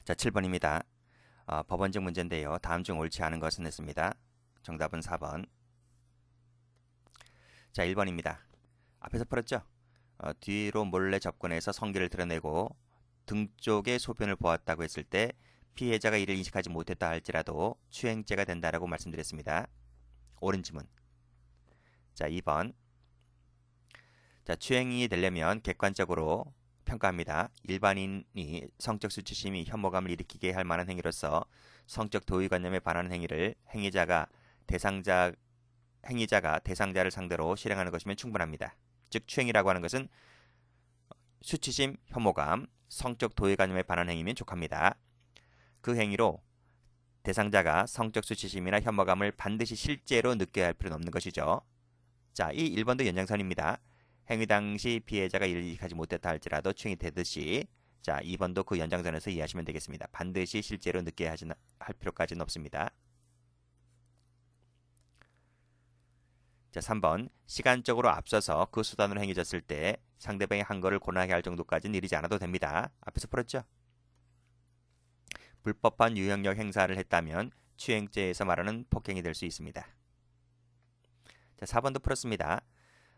자, 7번입니다. 법원적 문제인데요. 다음 중 옳지 않은 것은 했습니다. 정답은 4번. 자, 1번입니다. 앞에서 풀었죠? 뒤로 몰래 접근해서 성기를 드러내고 등 쪽에 소변을 보았다고 했을 때 피해자가 이를 인식하지 못했다 할지라도 추행죄가 된다라고 말씀드렸습니다. 옳은 지문. 자, 2번. 자, 추행이 되려면 객관적으로 평가합니다. 일반인이 성적 수치심이 혐오감을 일으키게 할 만한 행위로서 성적 도의관념에 반하는 행위를 행위자가 대상자를 상대로 실행하는 것이면 충분합니다. 즉 추행이라고 하는 것은 수치심, 혐오감, 성적 도의관념에 반하는 행위면 족합니다. 그 행위로 대상자가 성적 수치심이나 혐오감을 반드시 실제로 느껴야 할 필요는 없는 것이죠. 자, 이 1번도 연장선입니다. 행위 당시 피해자가 이를 인식하지 못했다 할지라도 추행이 되듯이, 자, 2번도 그 연장선에서 이해하시면 되겠습니다. 반드시 실제로 느껴야 할 필요까지는 없습니다. 자, 3번. 시간적으로 앞서서 그 수단으로 행해졌을 때 상대방이 한 거를 고난하게 할 정도까지는 이르지 않아도 됩니다. 앞에서 풀었죠? 불법한 유형력 행사를 했다면 추행죄에서 말하는 폭행이 될 수 있습니다. 자, 4번도 풀었습니다.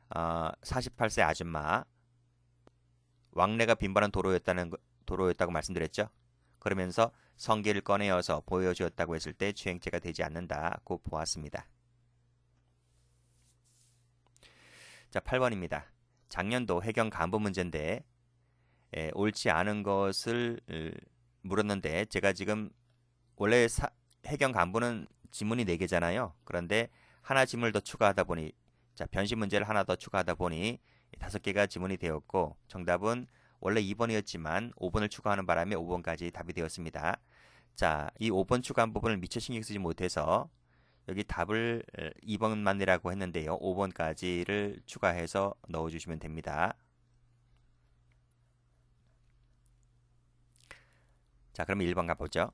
48세 아줌마, 왕래가 빈번한 도로였다고 말씀드렸죠. 그러면서 성기를 꺼내어서 보여주었다고 했을 때 추행죄가 되지 않는다고 보았습니다. 자, 8번입니다. 작년도 해경 간부 문제인데 옳지 않은 것을 물었는데, 제가 지금 원래 해경 간부는 지문이 4개잖아요. 그런데 하나 지문을 더 추가하다 보니, 자, 변신 문제를 하나 더 추가하다 보니 5개가 지문이 되었고, 정답은 원래 2번이었지만 5번을 추가하는 바람에 5번까지 답이 되었습니다. 자, 이 5번 추가한 부분을 미처 신경 쓰지 못해서 여기 답을 2번만이라고 했는데요. 5번까지를 추가해서 넣어주시면 됩니다. 자, 그럼 1번 가보죠.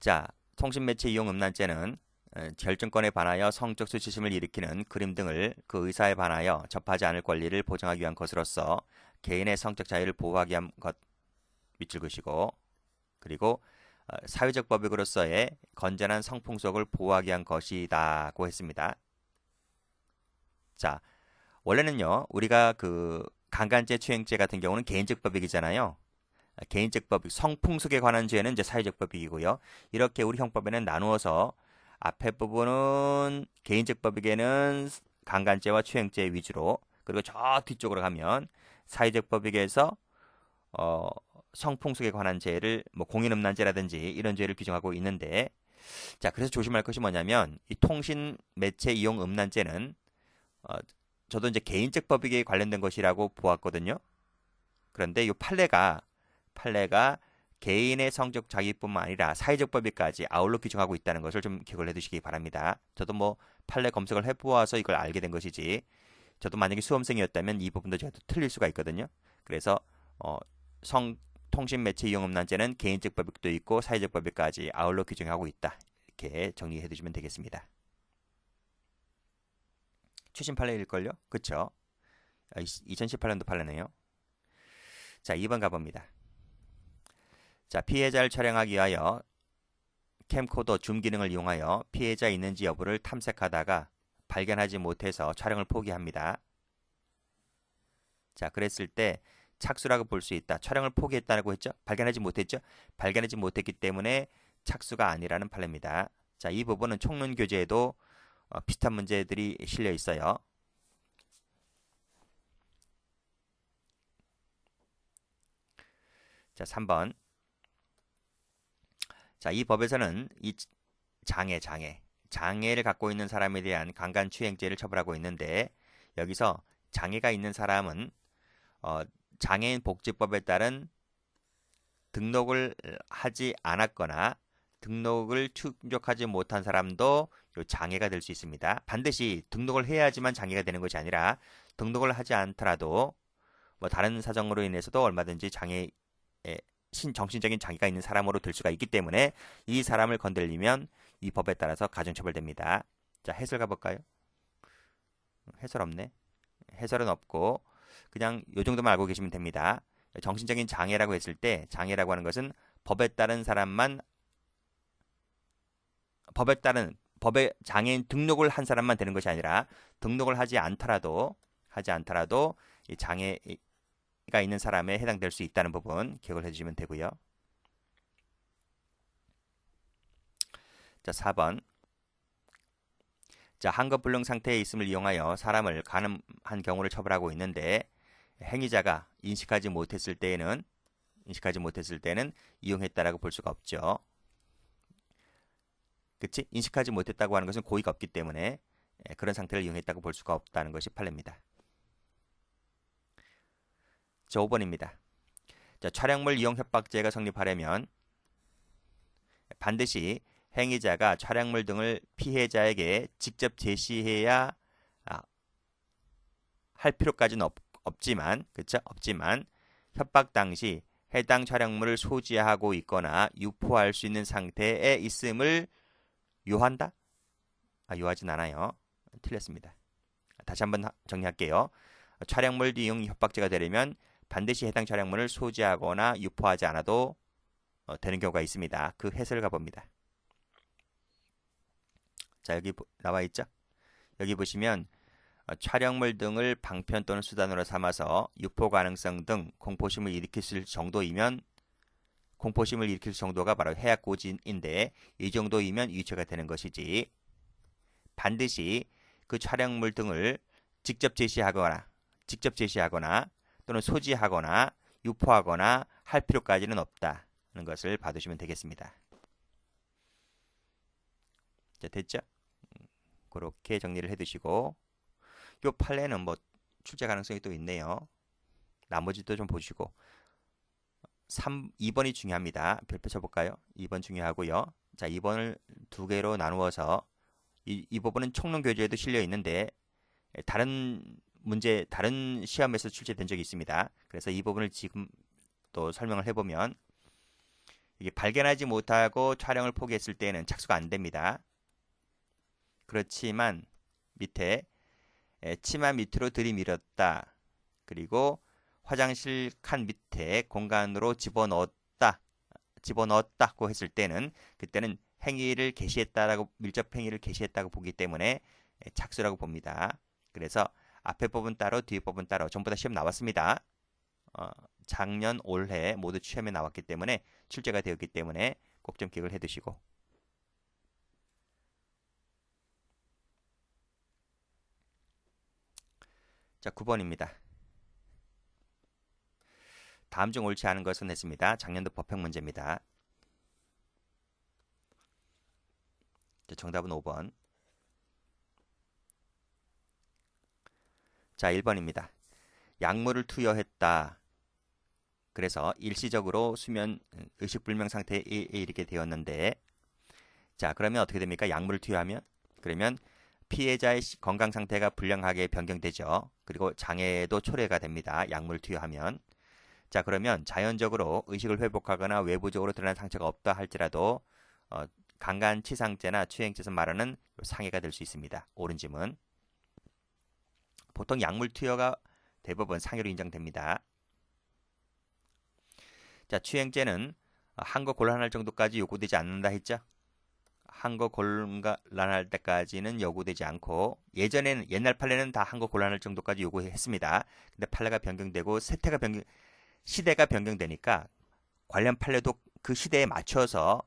자, 통신매체 이용 음란죄는 결정권에 반하여 성적 수치심을 일으키는 그림 등을 그 의사에 반하여 접하지 않을 권리를 보장하기 위한 것으로서 개인의 성적 자유를 보호하기 위한 것 밑줄 그시고, 그리고 사회적 법익으로서의 건전한 성풍속을 보호하기 위한 것이다고 했습니다. 자, 원래는요, 우리가 그 강간죄, 추행죄 같은 경우는 개인적 법익이잖아요. 개인적 법익, 성풍속에 관한 죄는 이제 사회적 법익이고요. 이렇게 우리 형법에는 나누어서 앞에 부분은 개인적 법익에는 강간죄와 추행죄 위주로, 그리고 저 뒤쪽으로 가면 사회적 법익에서 성풍속에 관한 죄를 뭐 공인음란죄라든지 이런 죄를 규정하고 있는데, 자, 그래서 조심할 것이 뭐냐면 이 통신 매체 이용 음란죄는 저도 이제 개인적 법익에 관련된 것이라고 보았거든요. 그런데 이 판례가 개인의 성적 자유뿐만 아니라 사회적 법익까지 아울러 규정하고 있다는 것을 좀 기억을 해두시기 바랍니다. 저도 뭐 판례 검색을 해보아서 이걸 알게 된 것이지, 저도 만약에 수험생이었다면 이 부분도 제가 틀릴 수가 있거든요. 그래서 통신 매체 이용 음란죄는 개인적 법익도 있고 사회적 법익까지 아울러 규정하고 있다. 이렇게 정리해 두시면 되겠습니다. 최신 판례일걸요? 그쵸? 2018년도 판례네요. 자, 2번 가봅니다. 자, 피해자를 촬영하기 위하여 캠코더 줌 기능을 이용하여 피해자 있는지 여부를 탐색하다가 발견하지 못해서 촬영을 포기합니다. 자, 그랬을 때 착수라고 볼 수 있다. 촬영을 포기했다고 했죠? 발견하지 못했죠? 발견하지 못했기 때문에 착수가 아니라는 판례입니다. 자, 이 부분은 총론교재에도 비슷한 문제들이 실려 있어요. 자, 3번. 자, 이 법에서는 이 장애를 갖고 있는 사람에 대한 강간추행죄를 처벌하고 있는데, 여기서 장애가 있는 사람은 장애인 복지법에 따른 등록을 하지 않았거나 등록을 충족하지 못한 사람도 요 장애가 될 수 있습니다. 반드시 등록을 해야지만 장애가 되는 것이 아니라 등록을 하지 않더라도 뭐 다른 사정으로 인해서도 얼마든지 정신적인 장애가 있는 사람으로 될 수가 있기 때문에 이 사람을 건들리면 이 법에 따라서 가중처벌됩니다. 자, 해설 가볼까요? 해설 없네. 해설은 없고 그냥 요 정도만 알고 계시면 됩니다. 정신적인 장애라고 했을 때 장애라고 하는 것은 법에 따른 사람만 법에 장애인 등록을 한 사람만 되는 것이 아니라 등록을 하지 않더라도 이 장애가 있는 사람에 해당될 수 있다는 부분 기억을 해주시면 되고요. 자, 4번. 자, 한급불능 상태에 있음을 이용하여 사람을 간음한 경우를 처벌하고 있는데 행위자가 인식하지 못했을 때는 이용했다라고 볼 수가 없죠. 그치? 인식하지 못했다고 하는 것은 고의가 없기 때문에 그런 상태를 이용했다고 볼 수가 없다는 것이 판례입니다. 자, 5번입니다. 자, 촬영물 이용 협박죄가 성립하려면 반드시 행위자가 촬영물 등을 피해자에게 직접 제시해야 할 필요까지는 없지만, 그렇죠? 없지만 협박 당시 해당 촬영물을 소지하고 있거나 유포할 수 있는 상태에 있음을 요한다? 요하진 않아요. 틀렸습니다. 다시 한번 정리할게요. 촬영물 이용 협박죄가 되려면 반드시 해당 촬영물을 소지하거나 유포하지 않아도 되는 경우가 있습니다. 그 해설을 가봅니다. 자, 여기 나와 있죠? 여기 보시면 촬영물 등을 방편 또는 수단으로 삼아서 유포 가능성 등 공포심을 일으킬 정도이면 공포심을 일으킬 정도가 바로 해악고지인데 이 정도이면 유죄가 되는 것이지 반드시 그 촬영물 등을 직접 제시하거나 또는 소지하거나 유포하거나 할 필요까지는 없다는 것을 봐두시면 되겠습니다. 자, 됐죠? 그렇게 정리를 해두시고 요 판례는 뭐 출제 가능성이 또 있네요. 나머지도 좀 보시고 2번이 중요합니다. 별표 쳐볼까요? 2번 중요하고요. 자, 2번을 두 개로 나누어서 이 부분은 총론 교재에도 실려 있는데 다른 시험에서 출제된 적이 있습니다. 그래서 이 부분을 지금 또 설명을 해보면 이게 발견하지 못하고 촬영을 포기했을 때는 착수가 안 됩니다. 그렇지만 밑에 치마 밑으로 들이밀었다. 그리고 화장실 칸 밑에 공간으로 집어넣었다고 했을 때는 그때는 밀접 행위를 개시했다고 보기 때문에 착수라고 봅니다. 그래서 앞에 법은 따로 뒤에 법은 따로 전부 다 시험 나왔습니다. 작년 올해 모두 시험에 나왔기 때문에 출제가 되었기 때문에 꼭 좀 기억을 해두시고 자, 9번입니다. 다음 중 옳지 않은 것은 했습니다. 작년도 법형 문제입니다. 자, 정답은 5번. 자, 1번입니다. 약물을 투여했다. 그래서 일시적으로 수면 의식불명 상태에 이르게 되었는데 자, 그러면 어떻게 됩니까? 약물을 투여하면 그러면 피해자의 건강 상태가 불량하게 변경되죠. 그리고 장애도 초래가 됩니다. 약물을 투여하면 자, 그러면 자연적으로 의식을 회복하거나 외부적으로 드러난 상처가 없다 할지라도 강간치상죄나 추행죄에서 말하는 상해가 될 수 있습니다. 옳은 질문. 보통 약물 투여가 대부분 상해로 인정됩니다. 자, 추행죄는 한거 곤란할 정도까지 요구되지 않는다 했죠. 한거 곤란할 때까지는 요구되지 않고 옛날 판례는 다 한거 곤란할 정도까지 요구했습니다. 근데 판례가 변경되고 시대가 변경되니까 관련 판례도 그 시대에 맞춰서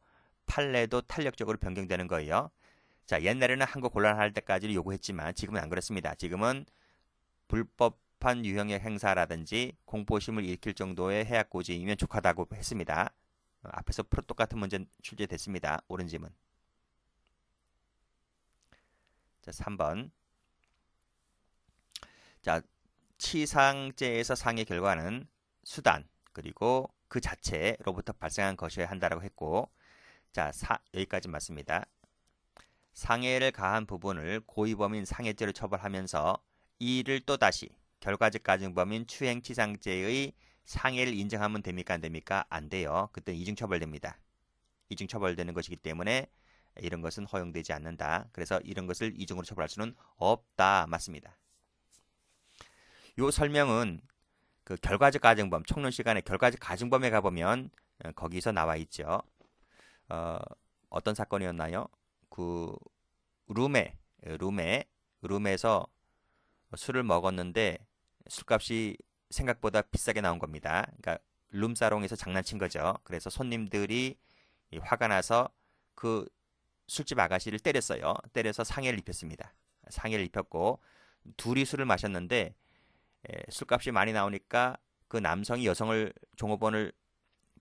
판례도 탄력적으로 변경되는 거예요. 자, 옛날에는 한거 곤란할 때까지 요구했지만 지금은 안 그렇습니다. 지금은 불법한 유형의 행사라든지 공포심을 일으킬 정도의 해악고지이면 족하다고 했습니다. 앞에서 똑같은 문제 출제됐습니다. 옳은 질문. 자, 3번. 자, 치상죄에서 상해 결과는 수단 그리고 그 자체로부터 발생한 것이어야 한다고 했고 자, 여기까지 맞습니다. 상해를 가한 부분을 고의범인 상해죄로 처벌하면서 이를 또다시 결과적 가중범인 추행치상죄의 상해를 인정하면 됩니까? 안 됩니까? 안 돼요. 그때는 이중처벌됩니다. 이중처벌되는 것이기 때문에 이런 것은 허용되지 않는다. 그래서 이런 것을 이중으로 처벌할 수는 없다. 맞습니다. 이 설명은 그 결과적 가정범, 총론 시간에 결과적 가정범에 가보면 거기서 나와 있죠. 어떤 사건이었나요? 그 룸에서 술을 먹었는데 술값이 생각보다 비싸게 나온 겁니다. 그러니까 룸사롱에서 장난친 거죠. 그래서 손님들이 화가 나서 그 술집 아가씨를 때렸어요. 때려서 상해를 입혔습니다. 상해를 입혔고 둘이 술을 마셨는데 술값이 많이 나오니까 그 남성이 여성을 종업원을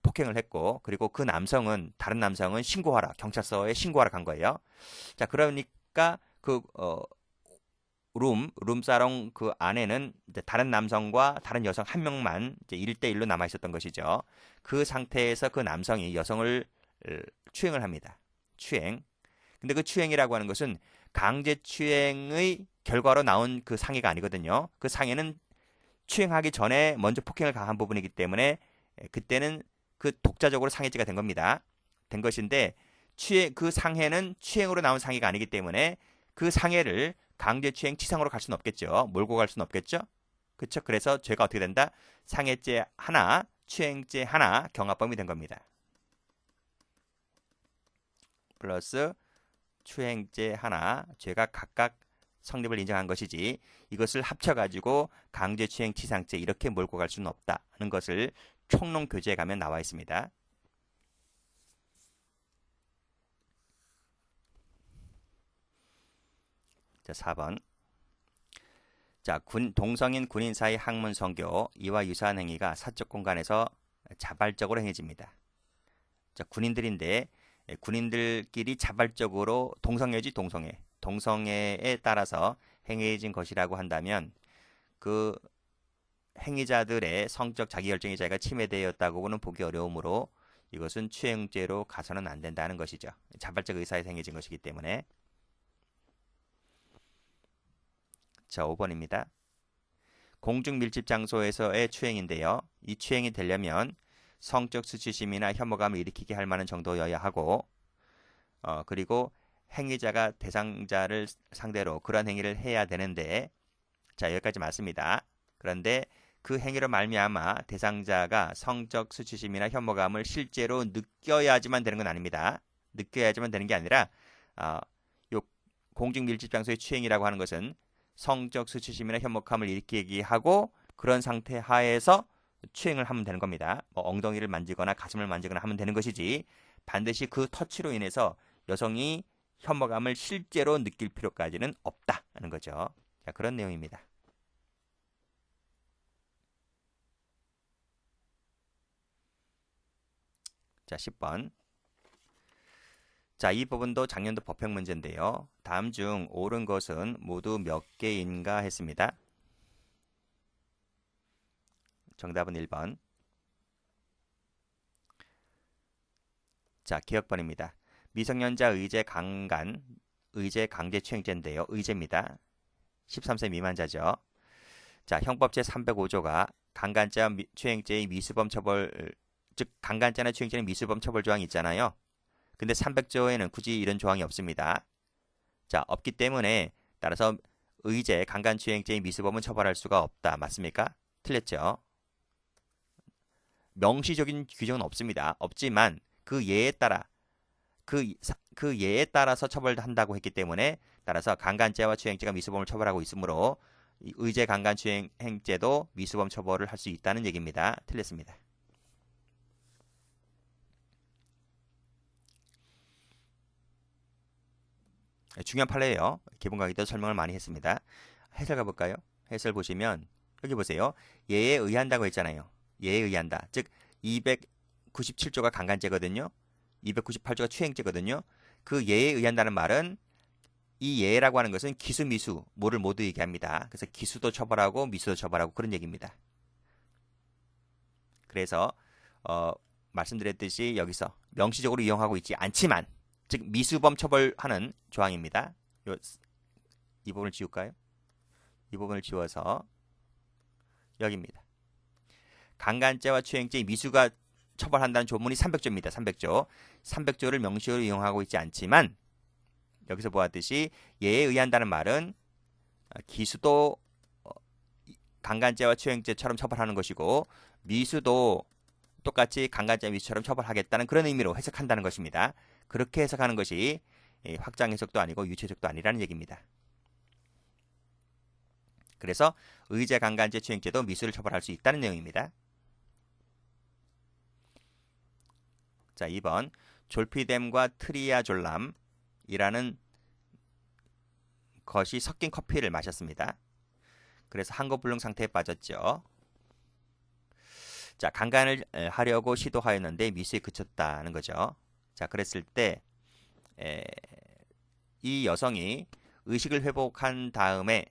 폭행을 했고 그리고 그 남성은 다른 남성은 신고하라 경찰서에 신고하러 간 거예요. 자 그러니까 그 룸사롱 그 안에는 이제 다른 남성과 다른 여성 한 명만 이제 1대1로 남아 있었던 것이죠. 그 상태에서 그 남성이 여성을 추행을 합니다. 추행. 근데 그 추행이라고 하는 것은 강제 추행의 결과로 나온 그 상해가 아니거든요. 그 상해는 추행하기 전에 먼저 폭행을 가한 부분이기 때문에 그때는 그 독자적으로 상해죄가 된 겁니다. 된 것인데 그 상해는 추행으로 나온 상해가 아니기 때문에 그 상해를 강제추행 치상으로 갈 수는 없겠죠. 몰고 갈 수는 없겠죠. 그렇죠. 그래서 죄가 어떻게 된다? 상해죄 하나, 추행죄 하나, 경합범이 된 겁니다. 플러스 추행죄 하나, 죄가 각각 성립을 인정한 것이지 이것을 합쳐가지고 강제추행 치상죄 이렇게 몰고 갈 수는 없다는 것을 총론교재에 가면 나와 있습니다. 자, 4번. 자, 동성인 군인 사이 학문 성교 이와 유사한 행위가 사적 공간에서 자발적으로 행해집니다. 자, 군인들인데 군인들끼리 자발적으로 동성애에 따라서 행해진 것이라고 한다면 그 행위자들의 성적 자기결정의 자유가 침해되었다고는 보기 어려우므로 이것은 추행죄로 가서는 안 된다는 것이죠. 자발적 의사에서 행해진 것이기 때문에. 자, 5번입니다. 공중 밀집 장소에서의 추행인데요. 이 추행이 되려면 성적 수치심이나 혐오감을 일으키게 할 만한 정도여야 하고 그리고 행위자가 대상자를 상대로 그런 행위를 해야 되는데 자, 여기까지 맞습니다. 그런데 그 행위로 말미암아 대상자가 성적 수치심이나 혐오감을 실제로 느껴야지만 되는 건 아닙니다. 느껴야지만 되는 게 아니라 요 공중 밀집 장소의 추행이라고 하는 것은 성적 수치심이나 혐오감을 일으키게 하고 그런 상태 하에서 추행을 하면 되는 겁니다. 뭐 엉덩이를 만지거나 가슴을 만지거나 하면 되는 것이지 반드시 그 터치로 인해서 여성이 혐오감을 실제로 느낄 필요까지는 없다는 거죠. 자, 그런 내용입니다. 자, 10번. 자, 이 부분도 작년도 법형 문제인데요. 다음 중 옳은 것은 모두 몇 개인가 했습니다. 정답은 1번. 자, 기억번입니다. 미성년자 의제 강제추행죄인데요. 의제입니다. 13세 미만자죠. 자, 형법 제305조가 강간죄와 추행죄의 미수범 처벌, 즉 강간죄나 추행죄는 미수범 처벌 조항이 있잖아요. 근데 300조에는 굳이 이런 조항이 없습니다. 자, 없기 때문에 따라서 의제 강간추행죄의 미수범은 처벌할 수가 없다. 맞습니까? 틀렸죠. 명시적인 규정은 없습니다. 없지만 그 예에 따라서 처벌한다고 했기 때문에 따라서 강간죄와 추행죄가 미수범을 처벌하고 있으므로 의제 강간추행죄도 미수범 처벌을 할 수 있다는 얘기입니다. 틀렸습니다. 중요한 판례예요. 기본 강의 때 설명을 많이 했습니다. 해설 가볼까요? 해설 보시면 여기 보세요. 예에 의한다고 했잖아요. 예에 의한다. 즉 297조가 강간죄거든요. 298조가 추행죄거든요. 그 예에 의한다는 말은 이 예라고 하는 것은 기수, 미수, 뭐를 모두 얘기합니다. 그래서 기수도 처벌하고 미수도 처벌하고 그런 얘기입니다. 그래서 말씀드렸듯이 여기서 명시적으로 이용하고 있지 않지만 즉 미수범 처벌하는 조항입니다. 이 부분을 지울까요? 이 부분을 지워서 여기입니다. 강간죄와 추행죄 미수가 처벌한다는 조문이 300조입니다. 300조. 300조를 명시적으로 이용하고 있지 않지만 여기서 보았듯이 예에 의한다는 말은 기수도 강간죄와 추행죄처럼 처벌하는 것이고 미수도 똑같이 강간죄 미수처럼 처벌하겠다는 그런 의미로 해석한다는 것입니다. 그렇게 해석하는 것이 확장 해석도 아니고 유치 해석도 아니라는 얘기입니다. 그래서 의제 강간죄 추행죄도 미수를 처벌할 수 있다는 내용입니다. 자, 2번 졸피뎀과 트리아졸람이라는 것이 섞인 커피를 마셨습니다. 그래서 항거불능 상태에 빠졌죠. 자, 강간을 하려고 시도하였는데 미수에 그쳤다는 거죠. 자, 그랬을 때 이 여성이 의식을 회복한 다음에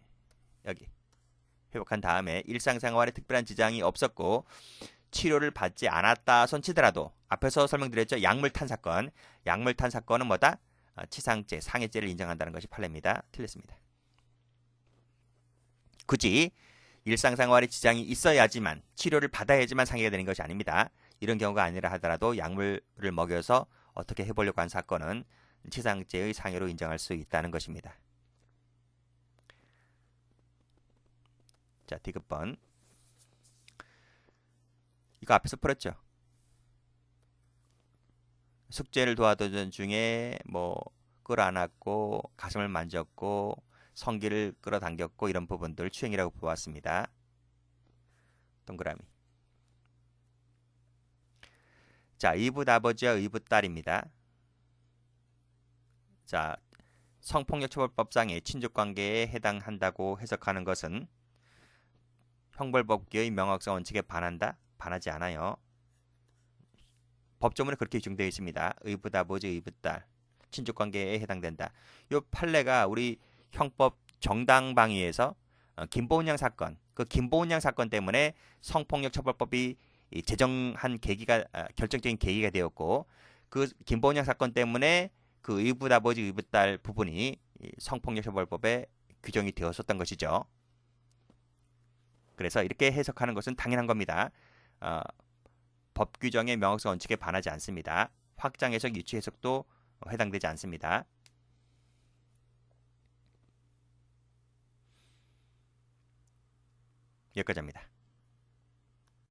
일상생활에 특별한 지장이 없었고 치료를 받지 않았다 손치더라도 앞에서 설명드렸죠. 약물 탄 사건. 약물 탄 사건은 뭐다? 치상죄, 상해죄를 인정한다는 것이 판례입니다. 틀렸습니다. 굳이 일상생활에 지장이 있어야지만 치료를 받아야지만 상해가 되는 것이 아닙니다. 이런 경우가 아니라 하더라도 약물을 먹여서 어떻게 해보려고 한 사건은 치상죄의 상해로 인정할 수 있다는 것입니다. 자, 디귿번. 이거 앞에서 풀었죠. 숙제를 도와주던 중에 뭐 끌어안았고 가슴을 만졌고 성기를 끌어당겼고 이런 부분들 추행이라고 보았습니다. 동그라미. 자, 의붓 아버지와 의붓 딸입니다. 자, 성폭력처벌법상의 친족관계에 해당한다고 해석하는 것은 형벌법규의 명확성 원칙에 반한다? 반하지 않아요. 법조문에 그렇게 규정되어 있습니다. 의붓 아버지, 의붓 딸, 친족관계에 해당된다. 이 판례가 우리 형법 정당방위에서 김보은양 사건, 그 김보은양 사건 때문에 성폭력처벌법이 제정한 계기가 결정적인 계기가 되었고, 그 김보은양 사건 때문에 그 의붓 아버지, 의붓 딸 부분이 성폭력처벌법에 규정이 되었었던 것이죠. 그래서 이렇게 해석하는 것은 당연한 겁니다. 법 규정의 명확성 원칙에 반하지 않습니다. 확장 해석, 유치 해석도 해당되지 않습니다. 여기까지입니다.